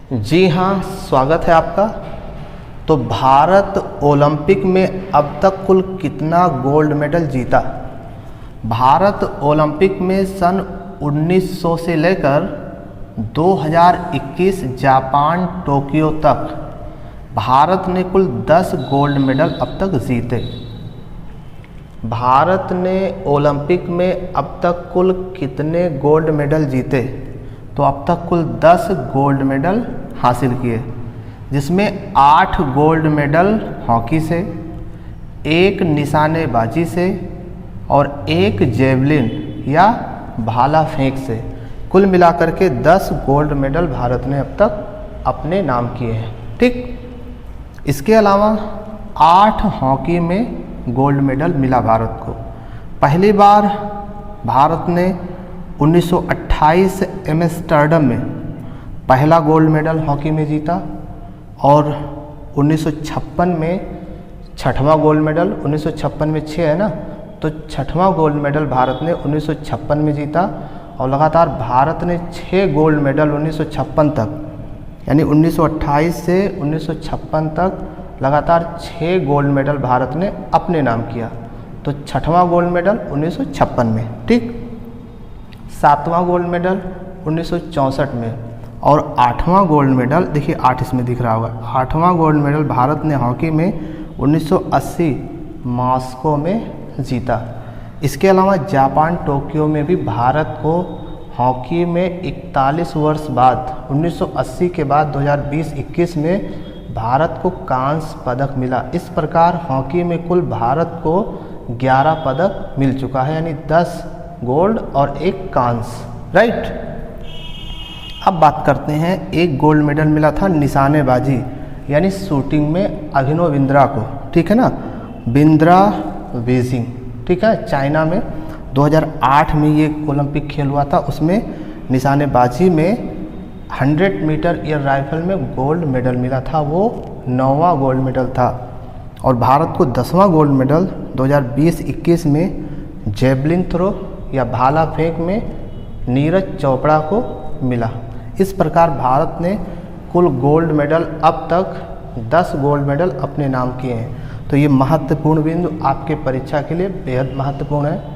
जी हाँ, स्वागत है आपका। तो भारत ओलंपिक में अब तक कुल कितना गोल्ड मेडल जीता? भारत ओलंपिक में सन 1900 से लेकर 2021 जापान टोक्यो तक भारत ने कुल 10 गोल्ड मेडल अब तक जीते। भारत ने ओलंपिक में अब तक कुल कितने गोल्ड मेडल जीते? तो अब तक कुल 10 गोल्ड मेडल हासिल किए, जिसमें 8 गोल्ड मेडल हॉकी से, 1 निशानेबाजी से और 1 जेवलिन या भाला फेंक से। कुल मिलाकर के 10 गोल्ड मेडल भारत ने अब तक अपने नाम किए हैं। ठीक, इसके अलावा 8 हॉकी में गोल्ड मेडल मिला भारत को। पहली बार भारत ने 1928 एम्स्टर्डम में पहला गोल्ड मेडल हॉकी में जीता और 1956 में छठवां गोल्ड मेडल। 1956 में 6 है ना, तो छठवां गोल्ड मेडल भारत ने 1956 में जीता और लगातार भारत ने 6 गोल्ड मेडल 1956 तक, यानी 1928 से 1956 तक लगातार 6 गोल्ड मेडल भारत ने अपने नाम किया। तो छठवां गोल्ड मेडल 1956 में। ठीक, 7वां गोल्ड मेडल 1964 में और 8वां गोल्ड मेडल, देखिए 8 इसमें दिख रहा होगा, 8वां गोल्ड मेडल भारत ने हॉकी में 1980 मॉस्को में जीता। इसके अलावा जापान टोक्यो में भी भारत को हॉकी में 41 वर्ष बाद 1980 के बाद 2020-21 में भारत को कांस्य पदक मिला। इस प्रकार हॉकी में कुल भारत को 11 पदक मिल चुका है, यानी 10 गोल्ड और 1 कांस्य। राइट, अब बात करते हैं, 1 गोल्ड मेडल मिला था निशानेबाजी यानी शूटिंग में अभिनव बिंद्रा को। ठीक है ना, बिंद्रा बीजिंग, ठीक है, चाइना में 2008 में ये ओलंपिक खेल हुआ था। उसमें निशानेबाजी में 100 मीटर एयर राइफल में गोल्ड मेडल मिला था, वो 9वां गोल्ड मेडल था। और भारत को 10वां गोल्ड मेडल 2020-21 में जेवलिन थ्रो या भाला फेंक में नीरज चोपड़ा को मिला। इस प्रकार भारत ने कुल गोल्ड मेडल अब तक 10 गोल्ड मेडल अपने नाम किए हैं। तो ये महत्वपूर्ण बिंदु आपके परीक्षा के लिए बेहद महत्वपूर्ण है।